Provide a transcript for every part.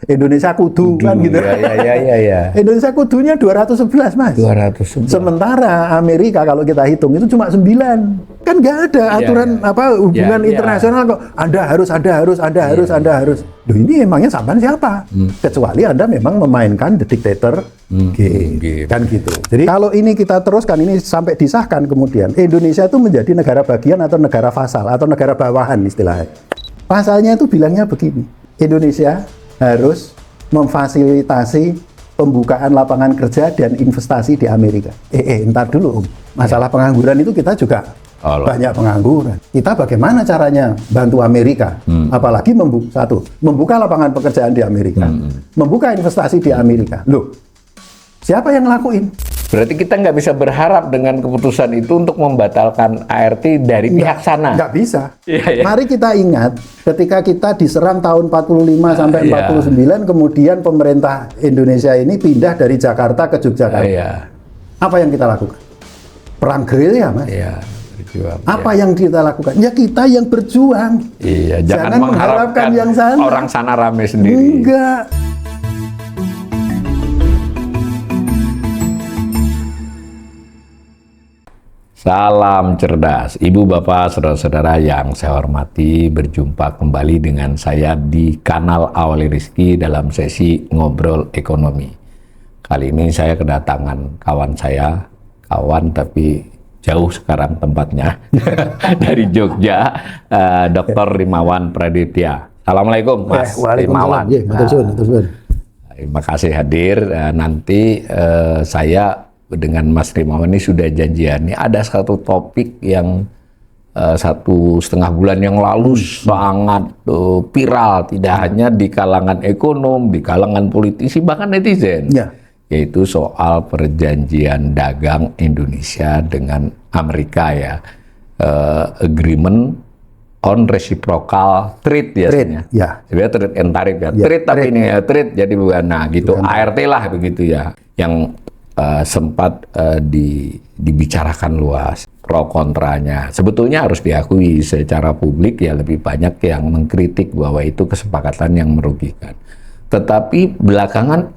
Indonesia kudu kan gitu. Ya. Indonesia kudunya 211 Mas. 211. Sementara Amerika kalau kita hitung itu cuma 9. Kan nggak ada aturan hubungan internasional kok. Anda harus. Loh ini emangnya sampean siapa? Kecuali Anda memang memainkan the dictator kan gitu. Jadi kalau ini kita teruskan ini sampai disahkan kemudian Indonesia itu menjadi negara bagian atau negara vasal atau negara bawahan istilahnya. Pasalnya itu bilangnya begini. Indonesia harus memfasilitasi pembukaan lapangan kerja dan investasi di Amerika. Entar dulu, masalah pengangguran itu kita juga banyak pengangguran. Kita bagaimana caranya bantu Amerika? Apalagi membuka lapangan pekerjaan di Amerika, membuka investasi di Amerika. Loh, siapa yang ngelakuin? Berarti kita nggak bisa berharap dengan keputusan itu untuk membatalkan ART dari pihak sana. Nggak bisa. Ya. Mari kita ingat, ketika kita diserang tahun 45 sampai 49, kemudian pemerintah Indonesia ini pindah dari Jakarta ke Yogyakarta. Apa yang kita lakukan? Perang gerilya, Mas. Berjuang. Apa yang kita lakukan? Ya kita yang berjuang. Jangan mengharapkan yang sana. Orang sana rame sendiri. Enggak. Salam cerdas, Ibu Bapak, saudara-saudara yang saya hormati, berjumpa kembali dengan saya di kanal Awali Rizki dalam sesi Ngobrol Ekonomi. Kali ini saya kedatangan kawan saya, kawan tapi jauh sekarang tempatnya, dari Jogja, Dr. Rimawan Praditya. Assalamualaikum Mas Rimawan. Terima kasih hadir, nanti saya dengan Mas Rimawan ini sudah janjian. Ini ada satu topik yang 1,5 bulan yang lalu sangat viral, tidak hanya di kalangan ekonom, di kalangan politisi, bahkan netizen. Yaitu soal perjanjian dagang Indonesia dengan Amerika ya. Agreement on reciprocal trade biasanya. Sebenarnya trade and tariff ya. Trade tapi ini trade jadi bukan. Nah gitu, ART lah begitu ya. Yang sempat dibicarakan luas pro kontranya. Sebetulnya harus diakui secara publik ya lebih banyak yang mengkritik bahwa itu kesepakatan yang merugikan. Tetapi belakangan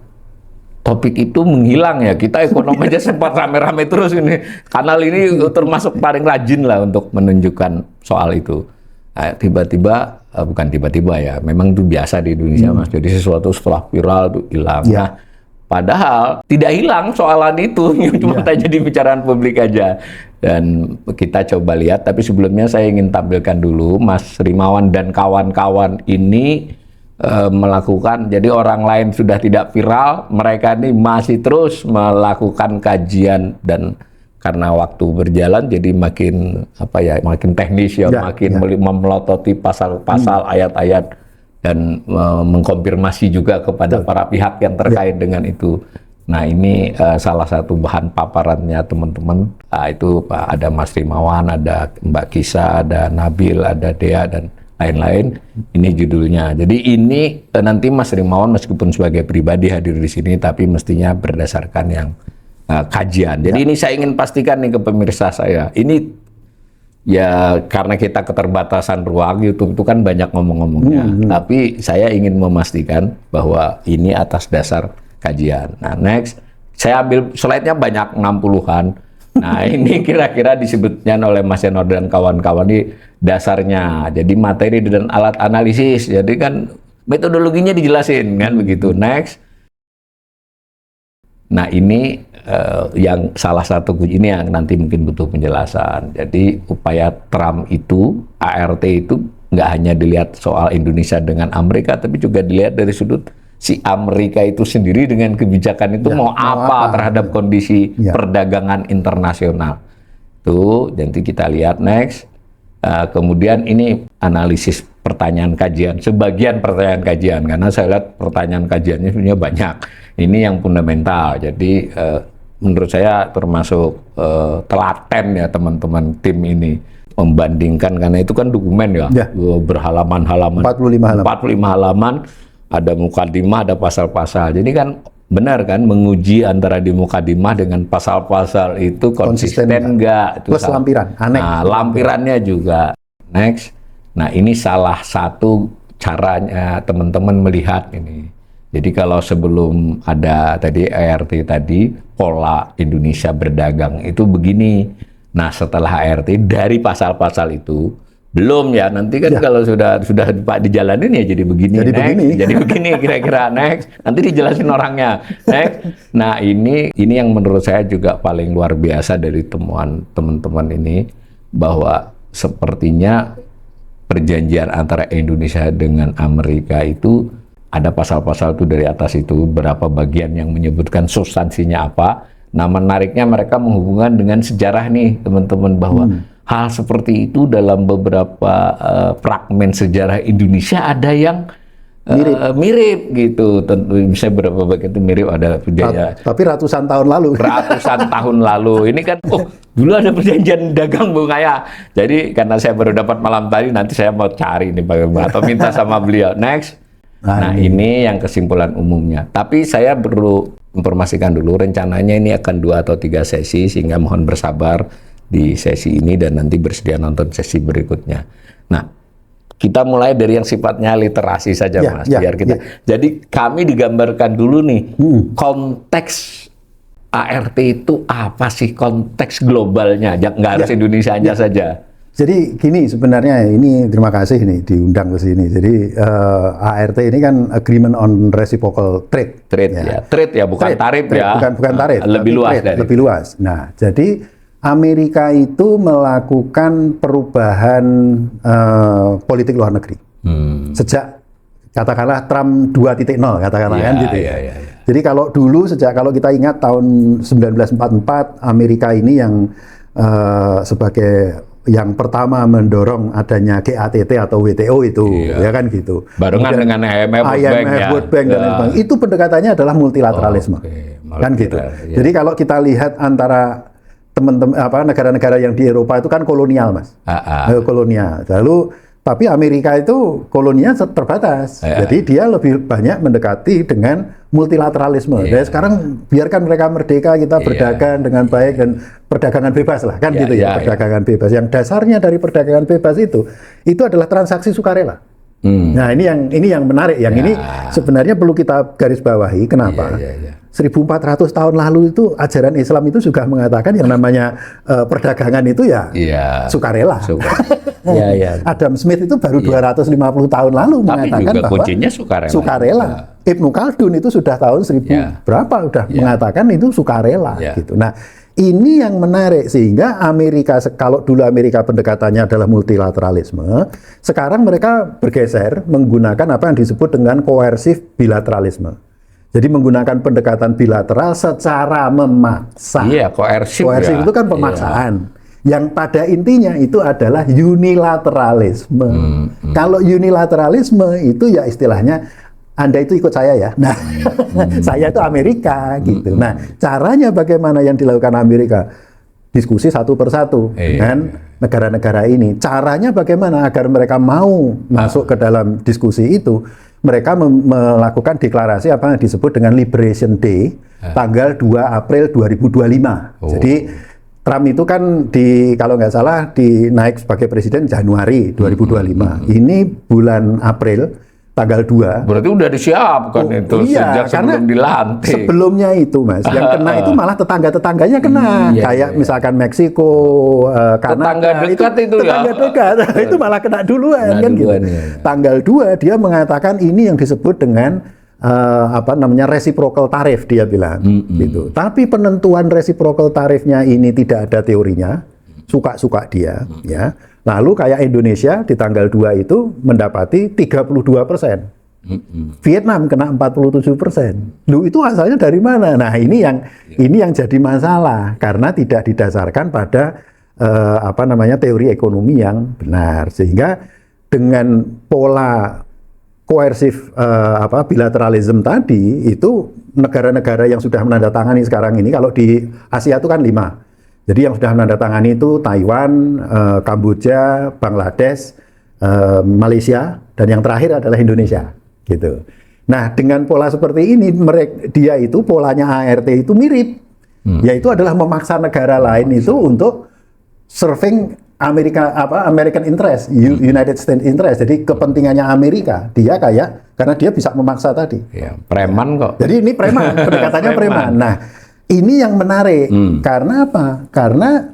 topik itu menghilang ya. Kita ekonom aja sempat rame-rame terus ini. Kanal ini termasuk paling rajin lah untuk menunjukkan soal itu. Nah, tiba-tiba bukan tiba-tiba ya, memang itu biasa di Indonesia Mas. Jadi sesuatu setelah viral itu hilang. Nah, padahal tidak hilang soalan itu, cuma jadi pembicaraan publik aja. Dan kita coba lihat, tapi sebelumnya saya ingin tampilkan dulu Mas Rimawan dan kawan-kawan ini melakukan, jadi orang lain sudah tidak viral, mereka ini masih terus melakukan kajian dan karena waktu berjalan jadi makin makin teknis ya, makin memelototi pasal-pasal, ayat-ayat dan mengkonfirmasi juga kepada para pihak yang terkait dengan itu. Nah ini salah satu bahan paparannya teman-teman. Itu ada Mas Rimawan, ada Mbak Kisa, ada Nabil, ada Dea dan lain-lain. Ini judulnya. Jadi ini nanti Mas Rimawan meskipun sebagai pribadi hadir di sini, tapi mestinya berdasarkan yang kajian. Jadi ini saya ingin pastikan nih ke pemirsa saya. Ini ya karena kita keterbatasan ruang, YouTube itu kan banyak ngomong-ngomongnya. Tapi saya ingin memastikan bahwa ini atas dasar kajian. Nah next, saya ambil slide-nya banyak 60-an. Nah ini kira-kira disebutnya oleh Mas Yanor dan kawan-kawan ini dasarnya. Jadi materi dan alat analisis. Jadi kan metodologinya dijelasin kan begitu. Next. Nah ini yang salah satu ini yang nanti mungkin butuh penjelasan. Jadi upaya Trump itu, ART itu nggak hanya dilihat soal Indonesia dengan Amerika, tapi juga dilihat dari sudut si Amerika itu sendiri dengan kebijakan itu mau apa terhadap kondisi perdagangan internasional. Tuh, nanti kita lihat next. Kemudian ini analisis pertanyaan kajian, sebagian pertanyaan kajian, karena saya lihat pertanyaan kajiannya sebenarnya banyak. Ini yang fundamental. Jadi menurut saya termasuk telaten ya teman-teman tim ini membandingkan, karena itu kan dokumen ya. Berhalaman-halaman, 45 halaman, ada mukadimah, ada pasal-pasal. Jadi kan benar kan menguji antara di mukadimah dengan pasal-pasal itu konsisten enggak. Plus lampiran, aneh. Nah, lampirannya juga. Next. Nah, ini salah satu caranya teman-teman melihat ini. Jadi kalau sebelum ada tadi ART tadi, pola Indonesia berdagang itu begini. Nah setelah ART dari pasal-pasal itu, belum ya, nanti kan kalau sudah Pak dijalanin ya jadi begini, jadi begini kira-kira next, nanti dijelasin orangnya next. Nah ini yang menurut saya juga paling luar biasa dari temuan teman-teman ini, bahwa sepertinya perjanjian antara Indonesia dengan Amerika itu ada pasal-pasal itu dari atas itu, berapa bagian yang menyebutkan substansinya apa. Nah menariknya mereka menghubungkan dengan sejarah nih teman-teman, bahwa hal seperti itu dalam beberapa fragmen sejarah Indonesia ada yang mirip gitu. Tentu bisa berapa bagian itu mirip, ada perjanjian. Tapi ratusan tahun lalu. Ratusan tahun lalu. Ini kan, dulu ada perjanjian dagang Bung Kaya. Jadi karena saya baru dapat malam tadi, nanti saya mau cari nih bagaimana, atau minta sama beliau. Next. Nah ini yang kesimpulan umumnya. Tapi saya perlu informasikan dulu, rencananya ini akan 2 atau 3 sesi, sehingga mohon bersabar di sesi ini dan nanti bersedia nonton sesi berikutnya. Nah, kita mulai dari yang sifatnya literasi saja, Mas, biar kita. Jadi kami digambarkan dulu nih konteks ART itu apa sih, konteks globalnya, nggak harus Indonesia saja. Jadi gini sebenarnya, ini terima kasih nih diundang ke sini. Jadi ART ini kan Agreement on Reciprocal Trade. Trade ya, bukan tarif ya. Bukan tarif. Lebih luas trade, lebih luas. Nah, jadi Amerika itu melakukan perubahan politik luar negeri sejak katakanlah Trump 2.0 katakanlah kan gitu ya. Jadi kalau dulu kalau kita ingat tahun 1944, Amerika ini yang sebagai yang pertama mendorong adanya GATT atau WTO itu, ya kan gitu. Barengan dengan IMF, World Bank dan lain sebagainya. Itu pendekatannya adalah multilateralisme, kan gitu. Jadi kalau kita lihat antara teman-teman negara-negara yang di Eropa itu kan kolonial, Mas. Kolonial. Lalu tapi Amerika itu koloninya terbatas. Jadi dia lebih banyak mendekati dengan multilateralisme. Dan sekarang biarkan mereka merdeka, kita berdagang dengan baik dan perdagangan bebas lah, kan gitu ya. Perdagangan bebas. Yang dasarnya dari perdagangan bebas itu adalah transaksi sukarela. Nah, ini yang menarik. Yang ini sebenarnya perlu kita garis bawahi. Kenapa? 1400 tahun lalu itu ajaran Islam itu juga mengatakan yang namanya perdagangan itu sukarela. Adam Smith itu baru 250 tahun lalu mengatakan juga bahwa kuncinya sukarela. Ibnu Khaldun itu sudah tahun 1000 berapa udah mengatakan itu sukarela gitu. Nah, ini yang menarik, sehingga Amerika, kalau dulu Amerika pendekatannya adalah multilateralisme, sekarang mereka bergeser menggunakan apa yang disebut dengan koersif bilateralisme. Jadi menggunakan pendekatan bilateral secara memaksa. Koersif itu kan pemaksaan. Yang pada intinya itu adalah unilateralisme. Kalau unilateralisme itu ya istilahnya, Anda itu ikut saya ya. Nah, saya itu Amerika gitu. Nah, caranya bagaimana yang dilakukan Amerika? Diskusi satu persatu dengan negara-negara ini. Caranya bagaimana agar mereka mau masuk ke dalam diskusi itu? Mereka melakukan deklarasi apa yang disebut dengan Liberation Day tanggal 2 April 2025. Jadi Trump itu kan kalau nggak salah naik sebagai presiden Januari 2025. Ini bulan April tanggal 2. Berarti udah disiapkan itu sejak sebelum dilantik. Sebelumnya itu, Mas, yang kena itu malah tetangga-tetangganya kena. Kayak misalkan Meksiko, Kanada, tetangga dekat. Itu malah kena duluan kan gitu. Tanggal 2 dia mengatakan ini yang disebut dengan reciprocal tarif, dia bilang gitu. Tapi penentuan reciprocal tarifnya ini tidak ada teorinya, suka-suka dia ya. Lalu kayak Indonesia di tanggal 2 itu mendapati 32%. Vietnam kena 47%. Lu itu asalnya dari mana? Nah, ini yang jadi masalah karena tidak didasarkan pada teori ekonomi yang benar. Sehingga dengan pola koersif bilateralism tadi, itu negara-negara yang sudah menandatangani sekarang ini, kalau di Asia itu kan 5. Jadi yang sudah menandatangani itu Taiwan, Kamboja, Bangladesh, Malaysia, dan yang terakhir adalah Indonesia, gitu. Nah, dengan pola seperti ini, dia itu polanya ART itu mirip, yaitu adalah memaksa negara lain itu untuk serving American interest, United States interest. Jadi kepentingannya Amerika, dia karena dia bisa memaksa tadi. Ya, preman kok. Jadi ini preman, pendekatannya preman. Nah, ini yang menarik. Karena apa? Karena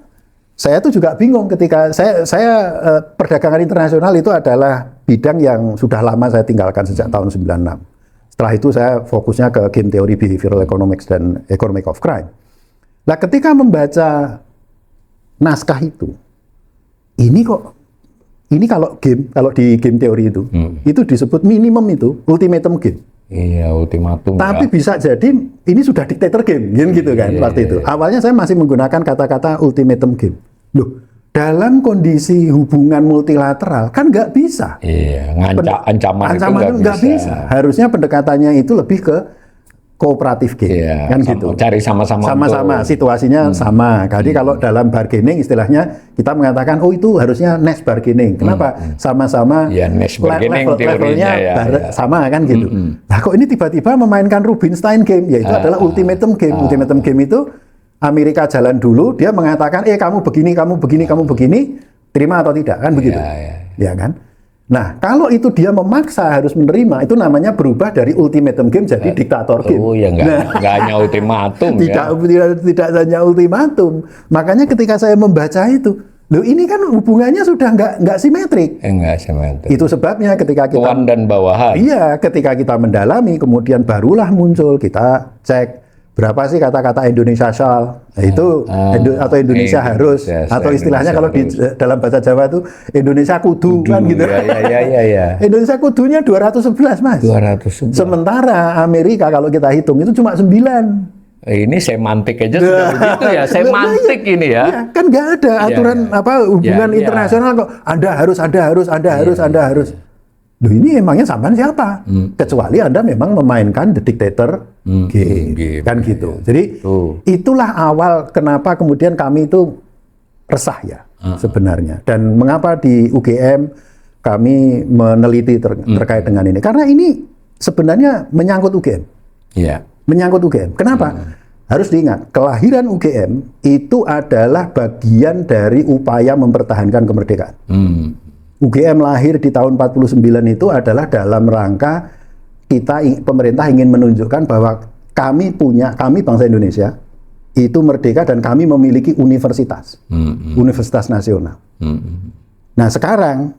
saya tuh juga bingung ketika saya perdagangan internasional itu adalah bidang yang sudah lama saya tinggalkan sejak tahun 96. Setelah itu saya fokusnya ke game teori behavioral economics dan economic of crime. Nah, ketika membaca naskah itu, ini kalau di game teori itu disebut minimum itu ultimatum game. Iya, ultimatum. Tapi bisa jadi ini sudah dictator game, gitu kan waktu itu. Awalnya saya masih menggunakan kata-kata ultimatum game. Loh, dalam kondisi hubungan multilateral kan nggak bisa. Iya, ancaman itu nggak bisa. Harusnya pendekatannya itu lebih ke kooperatif game, kan gitu. Cari sama-sama. Sama-sama, situasinya sama. Jadi kalau dalam bargaining istilahnya kita mengatakan, oh itu harusnya nest bargaining. Kenapa? Sama-sama nest bargaining levelnya sama kan gitu. Nah kok ini tiba-tiba memainkan Rubinstein game, yaitu adalah ultimatum game. Ultimatum game itu Amerika jalan dulu, dia mengatakan, kamu begini, terima atau tidak, kan begitu. Ya kan? Nah, kalau itu dia memaksa harus menerima, itu namanya berubah dari ultimatum game jadi diktator game. Oh ya, nggak hanya ultimatum tidak hanya ultimatum. Makanya ketika saya membaca itu, loh ini kan hubungannya sudah nggak simetrik. Nggak simetrik. Itu sebabnya ketika kita tuan dan bawahan. Iya, ketika kita mendalami, kemudian barulah muncul kita cek berapa sih kata-kata Indonesia shall, itu atau Indonesia harus, atau istilahnya kalau di dalam bahasa Jawa itu Indonesia kudu kan gitu. Ya. Indonesia kudunya 211 Mas. 211. Sementara Amerika kalau kita hitung itu cuma 9. Ini semantik aja sudah begitu ya, semantik ini ya. Iya, kan nggak ada aturan hubungan internasional kok. Anda harus. Loh ini emangnya sampean siapa? Kecuali Anda memang memainkan the dictator game. Kan gitu. Jadi itulah awal kenapa kemudian kami itu resah ya sebenarnya. Dan mengapa di UGM kami meneliti terkait dengan ini. Karena ini sebenarnya menyangkut UGM. Iya. Menyangkut UGM. Kenapa? Harus diingat, kelahiran UGM itu adalah bagian dari upaya mempertahankan kemerdekaan. UGM lahir di tahun 49 itu adalah dalam rangka pemerintah ingin menunjukkan bahwa kami bangsa Indonesia itu merdeka dan kami memiliki universitas, universitas nasional. Nah sekarang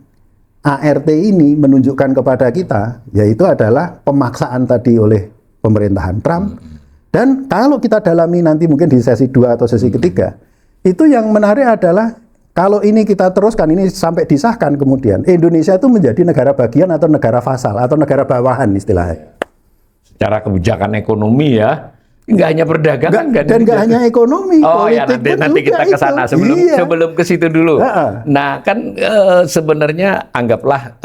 ART ini menunjukkan kepada kita yaitu adalah pemaksaan tadi oleh pemerintahan Trump. Dan kalau kita dalami nanti mungkin di sesi 2 atau sesi ketiga, itu yang menarik adalah kalau ini kita teruskan, ini sampai disahkan kemudian, Indonesia itu menjadi negara bagian atau negara vasal, atau negara bawahan istilahnya. Secara kebijakan ekonomi ya, nggak hanya perdagangan. Dan nggak hanya ekonomi, politik ya nanti kita ke sana sebelum ke situ dulu. Nah kan sebenarnya anggaplah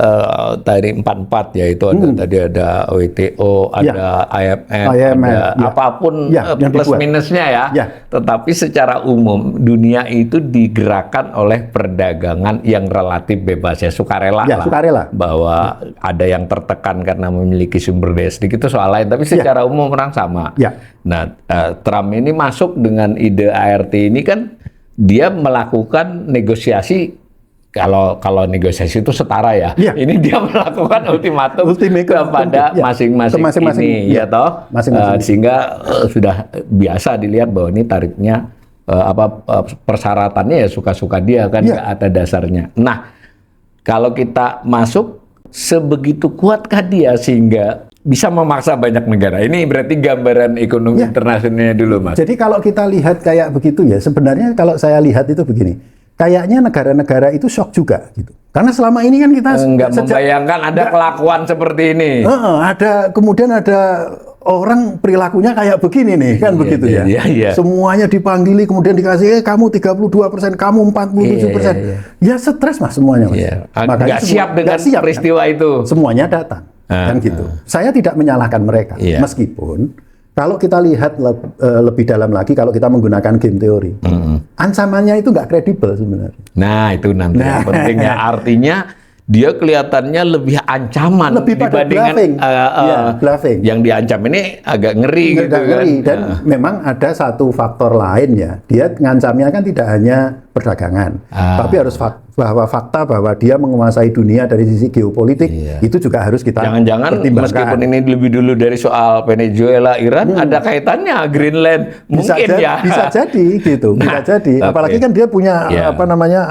dari 44 ya, itu ada tadi ada WTO, ada IMF, ada apapun plus minusnya ya. Tetapi secara umum dunia itu digerakkan oleh perdagangan yang relatif bebas ya, sukarela lah. Sukarela. Bahwa ada yang tertekan karena memiliki sumber daya sedikit itu soal lain, tapi secara umum orang sama. Nah, Trump ini masuk dengan ide ART ini kan dia melakukan negosiasi, kalau negosiasi itu setara ya. Ini dia melakukan ultimatum kepada masing-masing ini ya toh. Sehingga sudah biasa dilihat bahwa ini tarifnya persyaratannya ya suka-suka dia kan, nggak ada dasarnya. Nah, kalau kita masuk sebegitu kuatkah dia sehingga bisa memaksa banyak negara? Ini berarti gambaran ekonomi internasionalnya dulu, Mas. Jadi kalau kita lihat kayak begitu ya, sebenarnya kalau saya lihat itu begini, kayaknya negara-negara itu shock juga gitu. Karena selama ini kan kita nggak membayangkan ada kelakuan seperti ini. Kemudian ada orang perilakunya kayak begini nih, kan begitu ya. Semuanya dipanggili, kemudian dikasih, kamu 32%, kamu 47%. Ya stres Mas semuanya, Mas. Makanya nggak siap dengan peristiwa itu. Semuanya datang. Kan gitu. Saya tidak menyalahkan mereka, meskipun kalau kita lihat lebih dalam lagi, kalau kita menggunakan game teori, ancamannya itu nggak kredibel sebenarnya. Nah itu nanti yang pentingnya, artinya dia kelihatannya lebih ancaman dibandingkan bluffing. Yang diancam ini agak ngeri gitu kan. Dan memang ada satu faktor lain ya, dia ngancamnya kan tidak hanya perdagangan. Tapi harus fakta bahwa dia menguasai dunia dari sisi geopolitik, itu juga harus kita Jangan-jangan meskipun ini lebih dulu dari soal Venezuela, Iran, ada kaitannya Greenland. Mungkin bisa jadi gitu, bisa jadi. Apalagi kan dia punya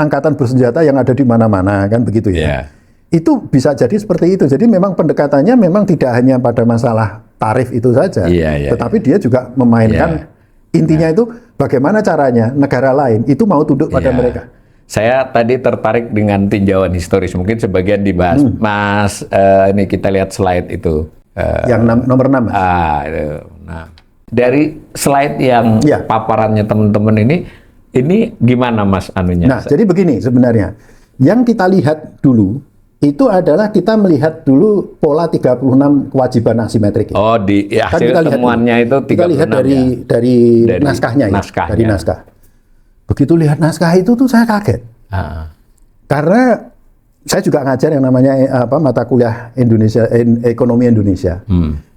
angkatan bersenjata yang ada di mana-mana, kan begitu ya. Itu bisa jadi seperti itu. Jadi memang pendekatannya memang tidak hanya pada masalah tarif itu saja, tetapi dia juga memainkan intinya itu bagaimana caranya negara lain itu mau tunduk pada mereka. Saya tadi tertarik dengan tinjauan historis, mungkin sebagian dibahas. Mas, ini kita lihat slide itu. Yang nomor 6. Nah, dari slide yang paparannya teman-teman ini gimana Mas anunya? Nah, jadi begini sebenarnya. Yang kita lihat dulu itu adalah kita melihat dulu pola 36 kewajiban asimetrik. Oh, di hasil kan temuannya itu 36. Kita lihat dari naskahnya dari naskah. Begitu lihat naskah itu tuh saya kaget. Karena saya juga ngajar yang namanya mata kuliah ekonomi Indonesia.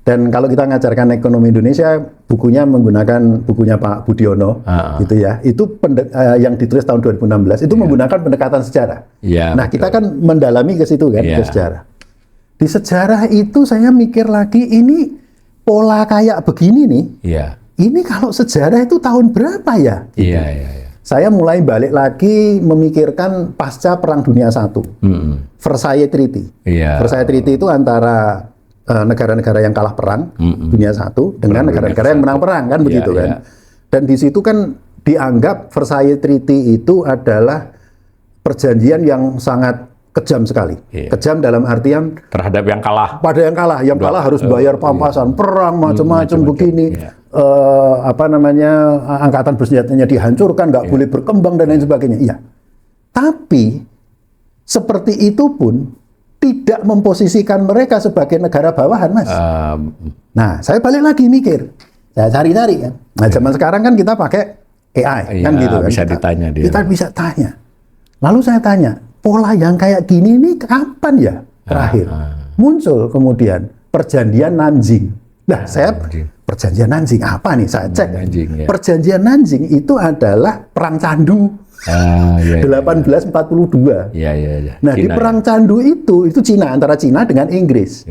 Dan kalau kita ngajarkan ekonomi Indonesia, bukunya menggunakan bukunya Pak Budiono, gitu ya. Itu yang ditulis tahun 2016 itu menggunakan pendekatan sejarah. Nah, kita kan mendalami ke situ kan, ke sejarah. Di sejarah itu saya mikir lagi, ini pola kayak begini nih. Ini kalau sejarah itu tahun berapa ya? Saya mulai balik lagi memikirkan pasca Perang Dunia I, Versailles Treaty. Versailles Treaty itu antara negara-negara yang kalah perang dunia I dengan negara-negara yang menang perang kan begitu kan. Dan di situ kan dianggap Versailles Treaty itu adalah perjanjian yang sangat kejam sekali. Kejam dalam artian terhadap yang kalah. Pada yang kalah harus bayar pampasan, perang macam-macam begini. Angkatan bersenjatanya dihancurkan, nggak boleh berkembang dan lain sebagainya. Iya. Tapi seperti itu pun tidak memposisikan mereka sebagai negara bawahan, Mas. Nah, saya balik lagi mikir. Saya cari-cari kan. Nah, zaman sekarang kan kita pakai AI, kan gitu kan. Bisa ditanya dia. Kita bisa tanya. Lalu saya tanya, pola yang kayak gini ini kapan ya terakhir? Muncul kemudian perjanjian Nanjing. Nah, perjanjian Nanjing apa nih? Saya cek. Perjanjian Nanjing itu adalah perang candu. 1842. Nah, di perang candu itu Cina, antara Cina dengan Inggris.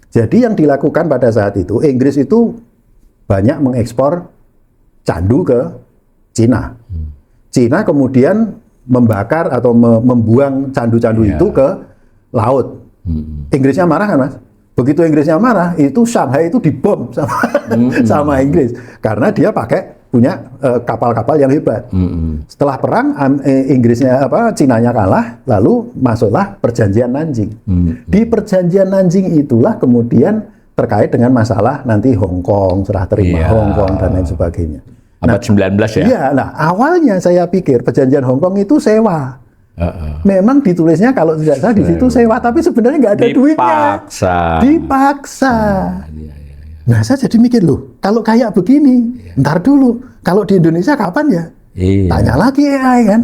Jadi yang dilakukan pada saat itu, Inggris itu banyak mengekspor candu ke Cina. Cina kemudian membakar atau membuang candu-candu itu ke laut. Inggrisnya marah kan, Mas? Begitu Inggrisnya marah, itu Shanghai itu dibom sama Inggris karena dia punya kapal-kapal yang hebat. Setelah perang Cinanya kalah, lalu masuklah perjanjian Nanjing. Di perjanjian Nanjing itulah kemudian terkait dengan masalah nanti Hong Kong, serah terima Hong Kong dan lain sebagainya. Abad 19 ya? Iya, nah awalnya saya pikir perjanjian Hong Kong itu sewa. Memang ditulisnya kalau tidak salah di situ sewa, tapi sebenarnya nggak ada duitnya. Dipaksa. Nah, saya jadi mikir loh, kalau kayak begini, ntar dulu, kalau di Indonesia kapan ya? Tanya lagi AI kan?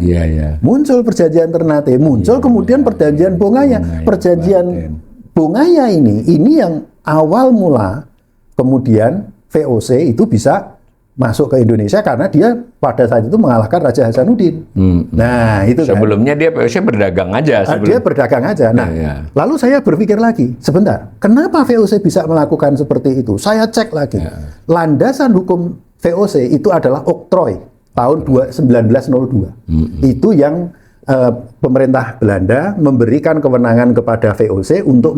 Muncul perjanjian Ternate, muncul kemudian perjanjian Bongaya. Perjanjian Bongaya ini yang awal mula kemudian VOC itu bisa masuk ke Indonesia karena dia pada saat itu mengalahkan Raja Hasanuddin. Nah, itu kan. Sebelumnya dia VOC berdagang aja. Dia berdagang aja. Nah, lalu saya berpikir lagi, sebentar, kenapa VOC bisa melakukan seperti itu? Saya cek lagi. Landasan hukum VOC itu adalah Oktrooi tahun 1902. Itu yang pemerintah Belanda memberikan kewenangan kepada VOC untuk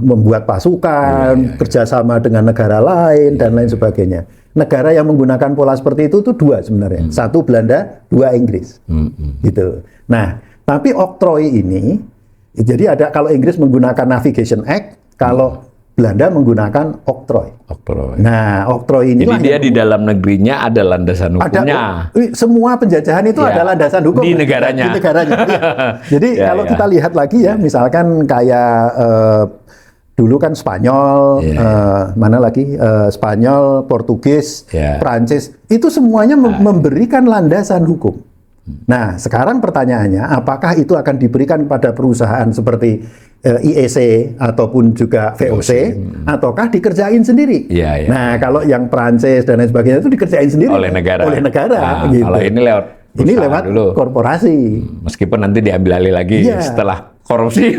membuat pasukan, kerjasama dengan negara lain dan lain sebagainya. Negara yang menggunakan pola seperti itu dua sebenarnya, satu Belanda, dua Inggris, gitu. Nah, tapi Oktrooi ini, jadi kalau Inggris menggunakan Navigation Act, kalau Belanda menggunakan Oktrooi. Nah, Oktrooi ini jadi dia di dalam negerinya ada landasan hukumnya. Semua penjajahan itu ada landasan hukum di negaranya. Jadi kalau kita lihat lagi ya, misalkan kayak dulu kan Spanyol, mana lagi Spanyol, Portugis, Prancis, itu semuanya memberikan landasan hukum. Nah, sekarang pertanyaannya, apakah itu akan diberikan pada perusahaan seperti IEC ataupun juga VOC, ataukah dikerjain sendiri? Nah, kalau yang Prancis dan lain sebagainya itu dikerjain sendiri oleh negara. Gitu. Kalau ini lewat Ini lewat dulu. korporasi. Meskipun nanti diambil alih lagi setelah korupsi.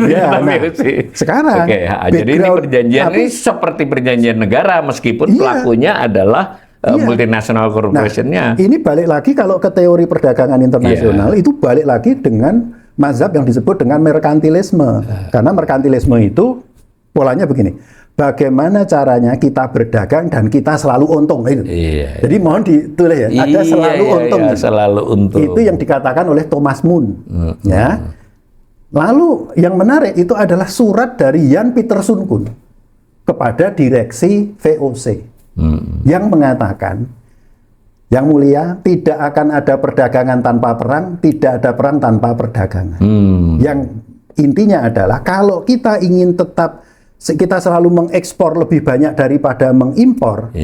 Sekarang. Jadi ini perjanjian ini seperti perjanjian negara meskipun pelakunya adalah multinational corporation-nya. Nah, ini balik lagi kalau ke teori perdagangan internasional itu balik lagi dengan mazhab yang disebut dengan merkantilisme. Karena merkantilisme itu polanya begini. Bagaimana caranya kita berdagang dan kita selalu untung itu. Jadi mohon ditulis ya, ada selalu untung. Selalu untung. Itu yang dikatakan oleh Thomas Moon. Ya. Lalu yang menarik itu adalah surat dari Jan Pieterszoon Koen kepada direksi VOC yang mengatakan, yang mulia, tidak akan ada perdagangan tanpa perang, tidak ada perang tanpa perdagangan. Yang intinya adalah kalau kita ingin tetap kita selalu mengekspor lebih banyak daripada mengimpor,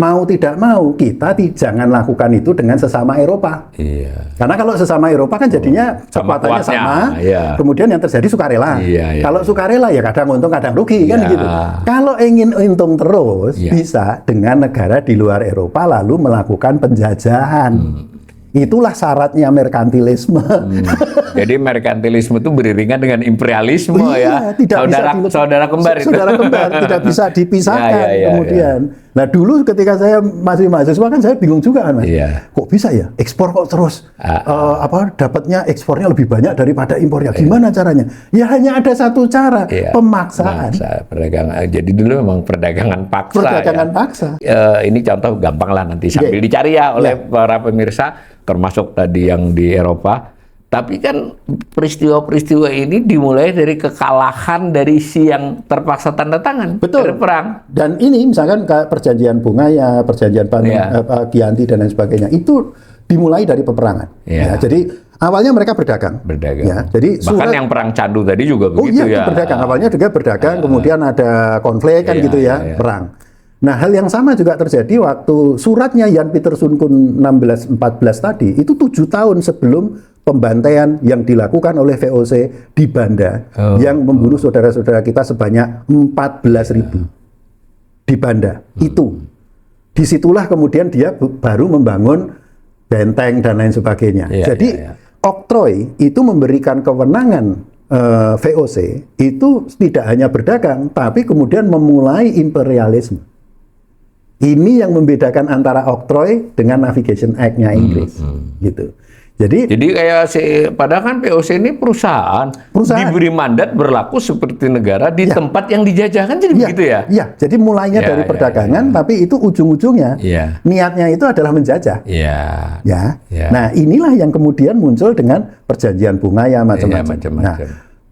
mau tidak mau kita jangan lakukan itu dengan sesama Eropa. Karena kalau sesama Eropa kan jadinya kekuatannya sama, kemudian yang terjadi sukarela. Kalau sukarela ya kadang untung kadang rugi kan gitu. Kalau ingin untung terus bisa dengan negara di luar Eropa lalu melakukan penjajahan. Itulah syaratnya merkantilisme. Jadi merkantilisme itu beriringan dengan imperialisme saudara kembar itu. Saudara kembar tidak bisa dipisahkan kemudian. Nah dulu ketika saya masih mahasiswa kan saya bingung juga kan Mas. Kok bisa ya ekspor kok terus dapatnya ekspornya lebih banyak daripada impornya. Gimana caranya? Ya hanya ada satu cara, pemaksaan. Perdagangan. Jadi dulu memang perdagangan paksa. Perdagangan paksa. Ini contoh gampang lah nanti sambil dicari ya oleh para pemirsa, termasuk tadi yang di Eropa. Tapi kan peristiwa-peristiwa ini dimulai dari kekalahan dari si yang terpaksa tanda tangan. Betul. Dari perang. Dan ini misalkan kayak perjanjian Bungaya, perjanjian Giyanti dan lain sebagainya, itu dimulai dari peperangan. Jadi awalnya mereka berdagang. Jadi bahkan yang perang Candu tadi juga begitu itu berdagang. Awalnya juga berdagang, kemudian ada konflik kan gitu perang. Nah, hal yang sama juga terjadi waktu suratnya Jan Pieterszoon Koen 1614 tadi, itu 7 tahun sebelum pembantaian yang dilakukan oleh VOC di Banda, yang membunuh saudara-saudara kita sebanyak 14.000 di Banda. Itu. Disitulah kemudian dia baru membangun benteng dan lain sebagainya. Jadi, oktroi itu memberikan kewenangan VOC itu tidak hanya berdagang, tapi kemudian memulai imperialisme. Ini yang membedakan antara oktroi dengan Navigation Act-nya Inggris, gitu. Jadi kayak padahal kan VOC ini perusahaan diberi mandat berlaku seperti negara di tempat yang dijajahkan, jadi begitu ya? Iya. Jadi mulainya dari perdagangan, tapi itu ujung-ujungnya niatnya itu adalah menjajah. Nah, inilah yang kemudian muncul dengan perjanjian Bungaya macam-macam. Nah,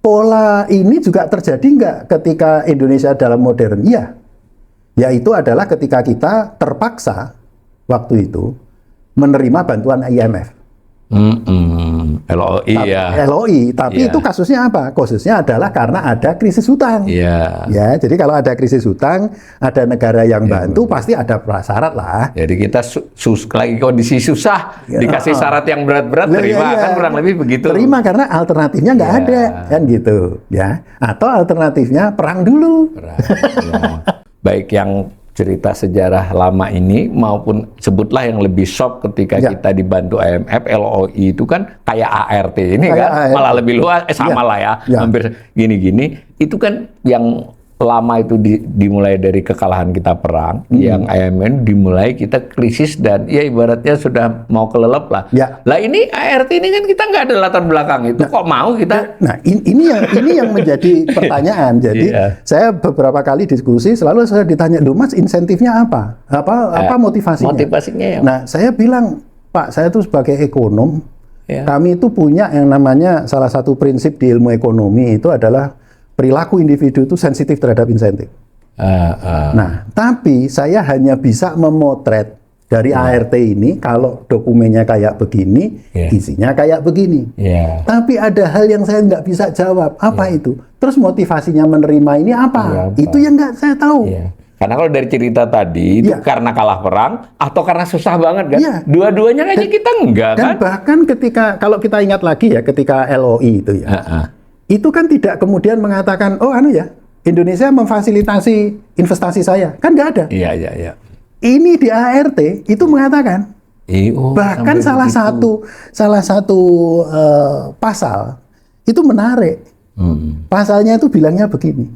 pola ini juga terjadi nggak ketika Indonesia dalam modern? Iya. Yaitu adalah ketika kita terpaksa waktu itu menerima bantuan IMF. LOI, tapi itu kasusnya apa? Kasusnya adalah karena ada krisis hutang. Ya, jadi kalau ada krisis hutang, ada negara yang bantu, pasti ada prasyarat lah. Jadi kita lagi kondisi susah, dikasih syarat yang berat-berat, terima kan kurang lebih begitu. Terima karena alternatifnya nggak ada, kan gitu, ya. Atau alternatifnya perang dulu. Baik yang cerita sejarah lama ini maupun sebutlah yang lebih shock ketika kita dibantu IMF, LOI itu kan kayak ART ini kan malah lebih luas, sama lah ya, hampir gini-gini. Itu kan yang lama itu dimulai dari kekalahan kita perang, yang IMF dimulai kita krisis dan ya ibaratnya sudah mau kelelep lah. Lah ini ART ini kan kita nggak ada latar belakang itu, kok mau kita? Nah ini yang menjadi pertanyaan. Jadi saya beberapa kali diskusi selalu saya ditanya, "Loh Mas, insentifnya apa? Apa motivasinya?" Motivasinya ya. Nah saya bilang, "Pak, saya tuh sebagai ekonom, kami itu punya yang namanya salah satu prinsip di ilmu ekonomi itu adalah perilaku individu itu sensitif terhadap insentif. Nah, tapi saya hanya bisa memotret dari ART ini kalau dokumennya kayak begini, isinya kayak begini. Tapi ada hal yang saya nggak bisa jawab. Apa itu? Terus motivasinya menerima ini apa? Itu yang nggak saya tahu. Karena kalau dari cerita tadi itu karena kalah perang atau karena susah banget kan? Dua-duanya kayaknya kita enggak kan? Dan bahkan kalau kita ingat lagi ya ketika LOI itu ya. Itu kan tidak kemudian mengatakan, Indonesia memfasilitasi investasi saya. Kan nggak ada. Iya. Ini di ART itu mengatakan, Bahkan salah satu pasal itu menarik. Pasalnya itu bilangnya begini,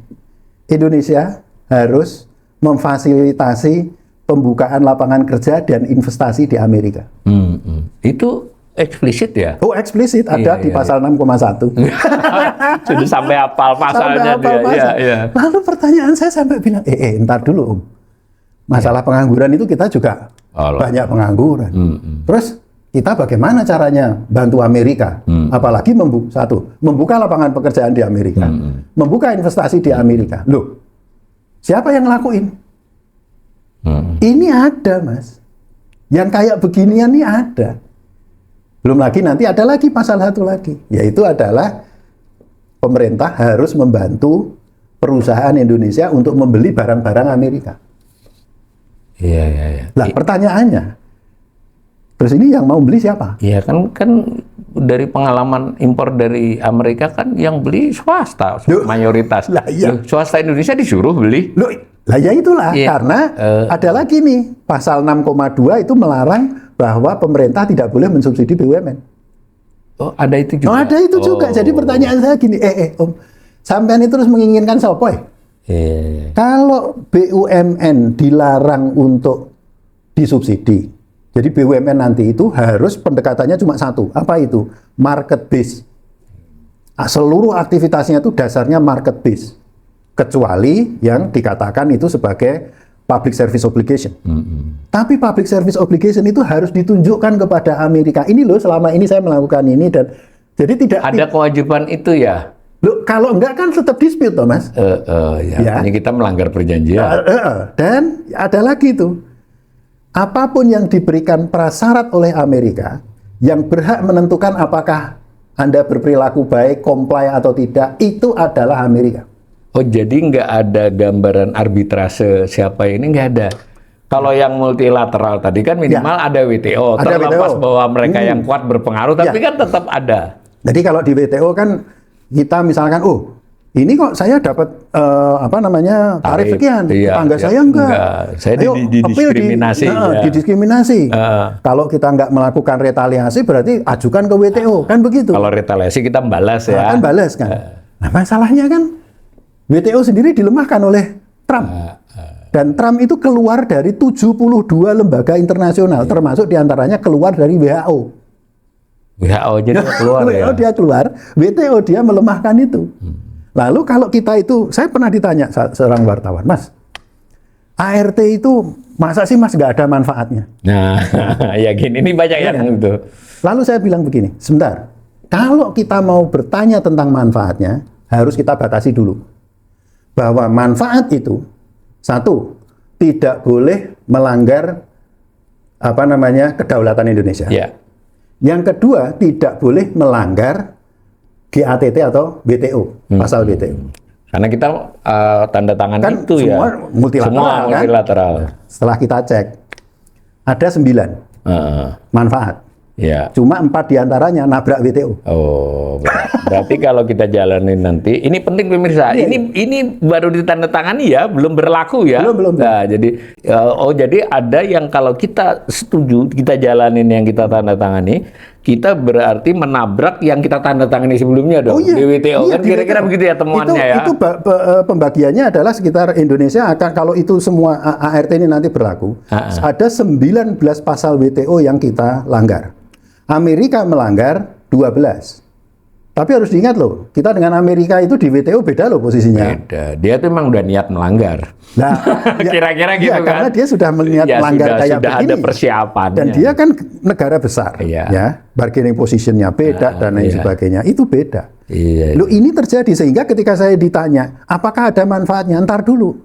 Indonesia harus memfasilitasi pembukaan lapangan kerja dan investasi di Amerika. Itu eksplisit ya? Oh, eksplisit ada di pasal 6,1. Sudah sampai hafal pasalnya dia. Iya. Lalu pertanyaan saya sampai bilang, entar dulu Om. Masalah pengangguran itu kita juga banyak pengangguran. Terus kita bagaimana caranya bantu Amerika? Apalagi membuka lapangan pekerjaan di Amerika, membuka investasi di Amerika. Loh, siapa yang ngelakuin? Ini ada, Mas. Yang kayak beginian ini ada. Belum lagi nanti ada lagi pasal satu lagi, yaitu adalah pemerintah harus membantu perusahaan Indonesia untuk membeli barang-barang Amerika. Iya. Lah pertanyaannya, terus ini yang mau beli siapa? Iya kan dari pengalaman impor dari Amerika kan yang beli swasta mayoritas. Lah, iya. Swasta Indonesia disuruh beli. Lah ya itulah, karena ada lagi nih pasal 6,2 itu melarang bahwa pemerintah tidak boleh mensubsidi BUMN. Oh, ada itu juga. Oh, ada itu juga. Jadi pertanyaan saya gini, Om, sampean itu terus menginginkan sopoy? Kalau BUMN dilarang untuk disubsidi, jadi BUMN nanti itu harus pendekatannya cuma satu. Apa itu? Market base. Seluruh aktivitasnya itu dasarnya market base. Kecuali yang dikatakan itu sebagai public service obligation. Tapi public service obligation itu harus ditunjukkan kepada Amerika. Ini loh, selama ini saya melakukan ini, dan jadi tidak ada kewajiban itu ya. Loh, kalau enggak kan tetap dispute toh, Mas. Ya. Ini kita melanggar perjanjian. Dan ada lagi tuh, apapun yang diberikan prasyarat oleh Amerika yang berhak menentukan apakah Anda berperilaku baik, comply atau tidak, itu adalah Amerika. Oh, jadi nggak ada gambaran arbitrase siapa ini, nggak ada. Kalau yang multilateral tadi kan minimal ada WTO, terlepas bahwa mereka yang kuat berpengaruh, tapi kan tetap ada. Jadi kalau di WTO kan kita misalkan, ini kok saya dapat tarif sekian, tetangga saya enggak. Saya didiskriminasi. Didiskriminasi. Kalau kita enggak melakukan retaliasi berarti ajukan ke WTO, kan begitu. Kalau retaliasi kita balas ya. Kan balas kan. Nah, masalahnya kan WTO sendiri dilemahkan oleh Trump. Dan Trump itu keluar dari 72 lembaga internasional, termasuk diantaranya keluar dari WHO. WHO jadi keluar ya. Dia keluar, WTO dia melemahkan itu. Lalu kalau kita itu, saya pernah ditanya seorang wartawan, Mas, ART itu masa sih Mas nggak ada manfaatnya? Nah, ya gini, ini banyak yang itu. Lalu saya bilang begini, sebentar, kalau kita mau bertanya tentang manfaatnya, harus kita batasi dulu. Bahwa manfaat itu, satu, tidak boleh melanggar kedaulatan Indonesia. Ya. Yang kedua, tidak boleh melanggar GATT atau WTO, pasal WTO. Karena kita tanda tangan kan itu semua ya. multilateral, semua multilateral. Kan? Setelah kita cek, ada 9 manfaat. Ya. Cuma 4 diantaranya nabrak WTO. Oh, berarti kalau kita jalanin nanti, ini penting pemirsa. Ini baru ditandatangani ya, belum berlaku ya. Belum. Nah, jadi ada yang kalau kita setuju, kita jalanin yang kita tandatangani, kita berarti menabrak yang kita tandatangani sebelumnya dong di WTO. Kan kira-kira begitu ya temuannya ya. Itu pembagiannya adalah sekitar Indonesia akan, kalau itu semua ART ini nanti berlaku, ada 19 pasal WTO yang kita langgar. Amerika melanggar 12. Tapi harus diingat loh, kita dengan Amerika itu di WTO beda loh posisinya. Beda. Dia tuh memang udah niat melanggar. Nah, kira-kira gitu kan. Karena dia sudah melihat melanggar kayak sudah begini. Ada persiapannya. Dan dia kan negara besar. Ya, bargaining positionnya beda dan lain sebagainya. Itu beda. Loh, ini terjadi sehingga ketika saya ditanya, apakah ada manfaatnya? Ntar dulu.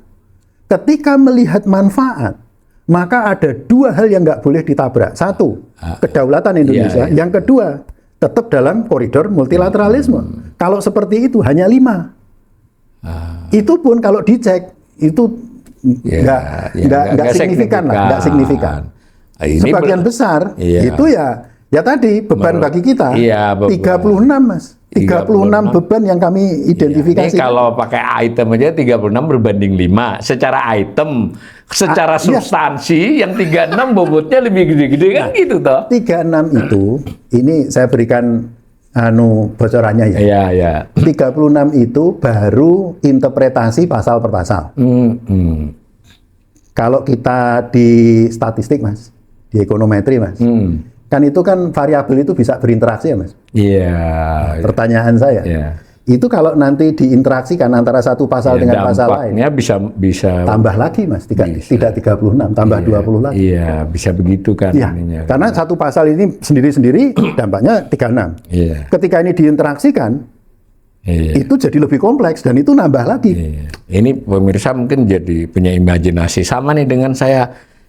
Ketika melihat manfaat, maka ada 2 hal yang nggak boleh ditabrak. Satu, kedaulatan Indonesia. Yang kedua, tetap dalam koridor multilateralisme. Kalau seperti itu hanya 5. Itu pun kalau dicek itu nggak signifikan lah, nggak signifikan. Sebagian besar itu ya Ya tadi beban bagi kita Iya, beban. 36 Mas. 36 beban yang kami identifikasi. Ini kalau pakai item aja 36 berbanding 5. Secara item, secara substansi yang 36 bobotnya lebih gede-gede kan gitu toh. 36 itu ini saya berikan bocorannya ya. Iya, iya. 36 itu baru interpretasi pasal per pasal. Kalau kita di statistik Mas, di ekonometri Mas. Kan itu kan variabel itu bisa berinteraksi ya Mas. Iya. Pertanyaan saya, itu kalau nanti diinteraksikan antara satu pasal dengan pasal lain, dampaknya bisa tambah lagi Mas, tidak 36, tambah 20 lagi. Iya, bisa begitu kan. Iya, karena satu pasal ini sendiri-sendiri dampaknya 36. Iya. Ketika ini diinteraksikan, itu jadi lebih kompleks dan itu nambah lagi. Ini pemirsa mungkin jadi punya imajinasi sama nih dengan saya.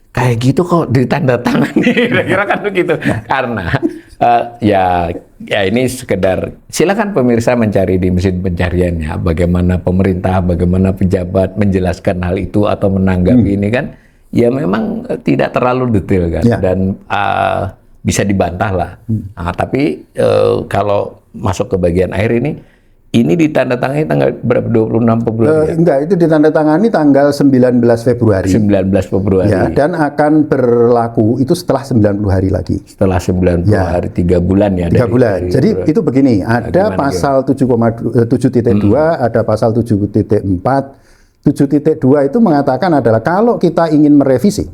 Kayak gitu kok ditandatangani, kira-kira kan begitu. Karena ya ini sekedar, silakan pemirsa mencari di mesin pencariannya bagaimana pemerintah, bagaimana pejabat menjelaskan hal itu atau menanggapi ini kan, ya memang tidak terlalu detail kan, dan bisa dibantah lah. Nah, tapi kalau masuk ke bagian akhir ini ditandatangani tanggal berapa? 26 Februari? Enggak, itu ditandatangani tanggal 19 Februari. 19 Februari. Ya, dan akan berlaku itu setelah 90 hari lagi. Setelah 90 hari, 3 bulan ya. 3 bulan. Jadi itu begini, ada pasal 7.2, ada pasal 7.4. 7.2 itu mengatakan adalah kalau kita ingin merevisi,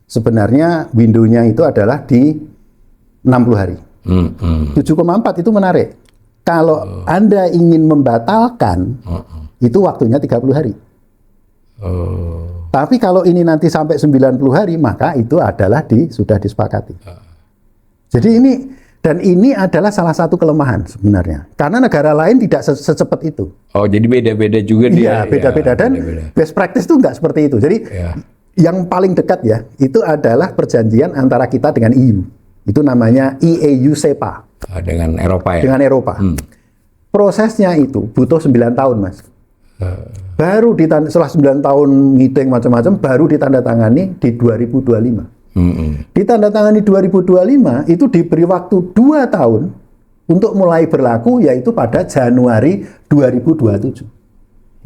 sebenarnya window-nya itu adalah di 60 hari. 7.4 itu menarik. Kalau Anda ingin membatalkan, itu waktunya 30 hari. Tapi kalau ini nanti sampai 90 hari, maka itu adalah sudah disepakati. Jadi ini adalah salah satu kelemahan sebenarnya. Karena negara lain tidak secepat itu. Oh, jadi beda-beda juga dia. Iya, beda-beda. Dan best practice itu enggak seperti itu. Jadi yang paling dekat ya, itu adalah perjanjian antara kita dengan EU. Itu namanya EAU-CEPA. Dengan Eropa ya? Dengan Eropa. Prosesnya itu butuh 9 tahun, Mas. Baru setelah 9 tahun meeting macam-macam, baru ditandatangani di 2025. Ditandatangani 2025, itu diberi waktu 2 tahun untuk mulai berlaku, yaitu pada Januari 2027.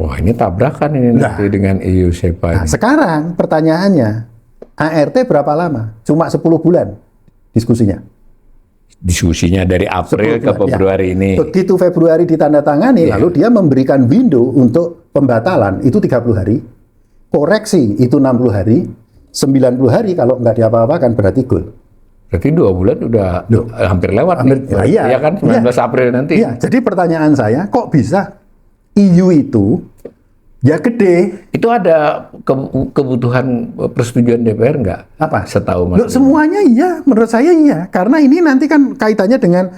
Wah, ini tabrakan ini nanti dengan EU-CEPA. Nah, sekarang pertanyaannya, ART berapa lama? Cuma 10 bulan diskusinya. Diskusinya dari April ke Februari ini. Begitu Februari ditandatangani, lalu dia memberikan window untuk pembatalan itu 30 hari, koreksi itu 60 hari, 90 hari kalau nggak diapa-apakan berarti goal. Berarti 2 bulan udah hampir lewat nih. Iya kan, 19 April nanti. Iya, jadi pertanyaan saya, kok bisa EU itu ya gede? Itu ada kebutuhan persetujuan DPR nggak? Apa? Setahu Mas? Semuanya iya, menurut saya iya. Karena ini nanti kan kaitannya dengan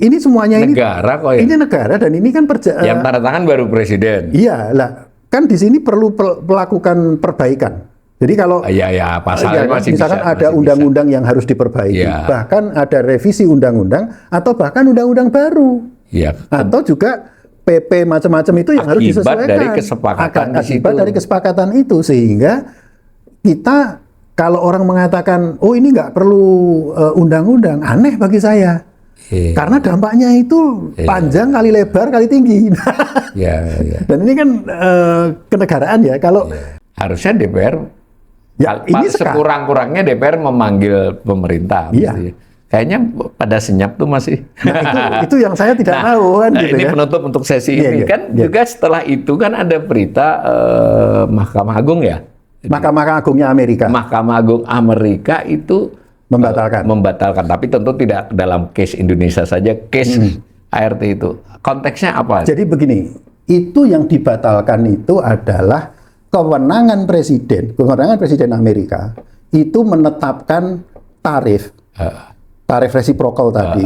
ini semuanya negara kok ya? Ini negara dan ini kan yang tanda tangan baru presiden. Iya lah, kan di sini perlu melakukan perbaikan. Jadi kalau pasalnya masih misalkan bisa, ada undang-undang yang harus diperbaiki, bahkan ada revisi undang-undang atau bahkan undang-undang baru, atau juga PP macam-macam itu yang harus disesuaikan. Dari kesepakatan akibat dari kesepakatan itu, sehingga kita kalau orang mengatakan oh ini nggak perlu undang-undang, aneh bagi saya. Karena dampaknya itu panjang kali lebar kali tinggi. Dan ini kan kenegaraan ya. Kalau harusnya DPR ini sekurang-kurangnya DPR memanggil pemerintah. Kayaknya pada senyap tuh masih. Nah, itu yang saya tidak tahu kan. Gitu ini penutup untuk sesi ini kan juga setelah itu kan ada berita Mahkamah Agung ya. Mahkamah Agungnya Amerika. Mahkamah Agung Amerika itu membatalkan, tapi tentu tidak dalam case Indonesia saja, case ART itu. Konteksnya apa? Jadi begini, itu yang dibatalkan itu adalah kewenangan Presiden Amerika itu menetapkan tarif resiprokal tadi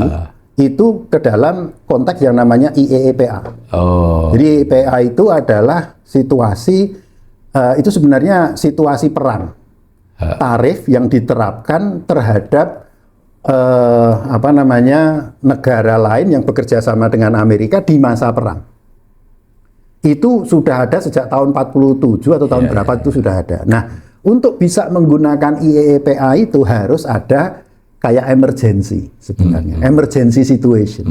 itu ke dalam konteks yang namanya IEEPA. Jadi IEEPA itu adalah situasi itu sebenarnya situasi perang. Tarif yang diterapkan terhadap negara lain yang bekerja sama dengan Amerika di masa perang. Itu sudah ada sejak tahun 47 atau tahun berapa itu sudah ada. Nah, untuk bisa menggunakan IEEPA itu harus ada kayak emergency sebenarnya, emergency situation.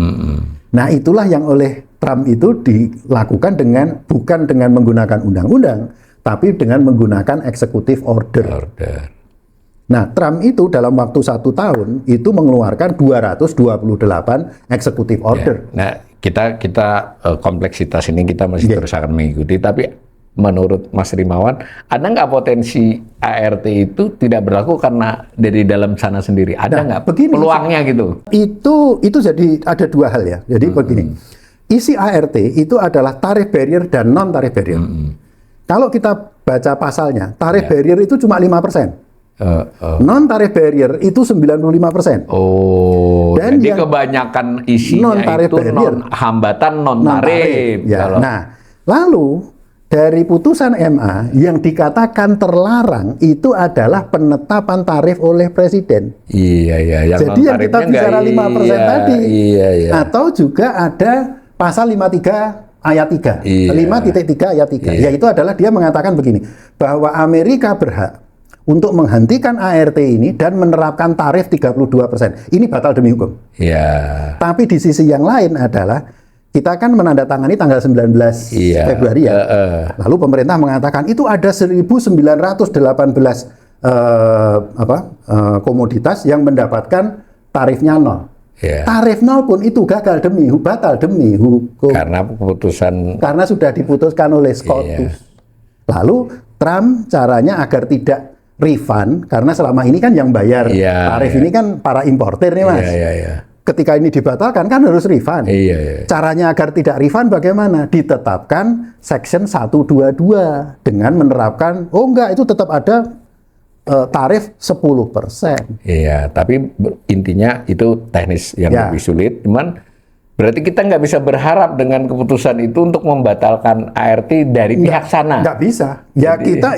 Nah, itulah yang oleh Trump itu dilakukan bukan dengan menggunakan undang-undang, tapi dengan menggunakan executive order. Nah, Trump itu dalam waktu 1 tahun itu mengeluarkan 228 executive order. Nah, kita kompleksitas ini kita masih terus akan mengikuti, tapi menurut Mas Rimawan, ada nggak potensi ART itu tidak berlaku karena dari dalam sana sendiri? Ada nggak peluangnya gitu? Itu jadi ada 2 hal ya. Jadi begini, isi ART itu adalah tarif barrier dan non tarif barrier. Kalau kita baca pasalnya, tarif barrier itu cuma 5%. Non tarif barrier itu 95%. Oh, dan jadi kebanyakan isinya itu hambatan non tarif. Ya. Nah, lalu dari putusan MA yang dikatakan terlarang itu adalah penetapan tarif oleh presiden. Iya. Jadi yang kita bicara 5% tadi. Atau juga ada pasal 53 ayat 3. 5.3 ayat 3. Yaitu adalah dia mengatakan begini, bahwa Amerika berhak untuk menghentikan ART ini dan menerapkan tarif 32%. Ini batal demi hukum. Tapi di sisi yang lain adalah kita kan menandatangani tanggal 19 Februari ya. Lalu pemerintah mengatakan itu ada 1.918 komoditas yang mendapatkan tarifnya 0. Tarif 0 pun itu batal demi hukum. Karena sudah diputuskan oleh SCOTUS. Lalu Trump caranya agar tidak refund, karena selama ini kan yang bayar tarif ini kan para importer nih Mas. Ketika ini dibatalkan kan harus refund. Caranya agar tidak refund bagaimana? Ditetapkan Section 122 dengan menerapkan, enggak, itu tetap ada tarif 10%. Tapi intinya itu teknis yang lebih sulit. Cuman berarti kita nggak bisa berharap dengan keputusan itu untuk membatalkan ART dari pihak sana. Nggak bisa. Ya jadi, kita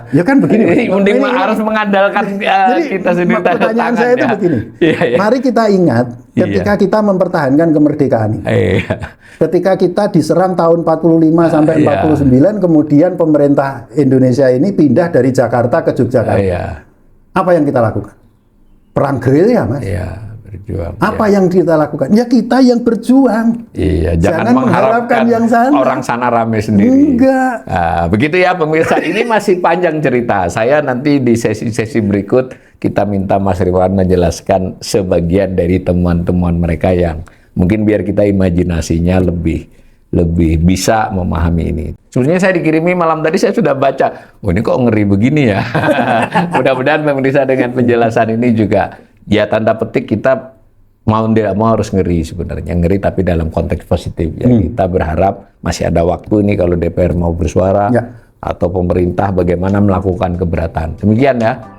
ya kan begini. Mending harus mengandalkan kita sendiri. Pertanyaan saya itu begini. Mari kita ingat ketika kita mempertahankan kemerdekaan ini. Ketika kita diserang tahun 45 sampai 49, kemudian pemerintah Indonesia ini pindah dari Jakarta ke Yogyakarta. Apa yang kita lakukan? Perang gerilya, Mas. Berjuang. Apa yang kita lakukan? Ya kita yang berjuang. Jangan mengharapkan yang sana. Orang sana rame sendiri. Enggak. Begitu ya pemirsa. Ini masih panjang cerita. Saya nanti di sesi-sesi berikut kita minta Mas Rimawan menjelaskan sebagian dari temuan-temuan mereka yang mungkin biar kita imajinasinya lebih bisa memahami ini. Sebenarnya saya dikirimi malam tadi, saya sudah baca. Ini kok ngeri begini ya. Mudah-mudahan pemirsa dengan penjelasan ini juga ya tanda petik kita mau tidak mau harus ngeri sebenarnya. Ngeri tapi dalam konteks positif. Ya, kita berharap masih ada waktu ini kalau DPR mau bersuara atau pemerintah bagaimana melakukan keberatan. Demikian ya.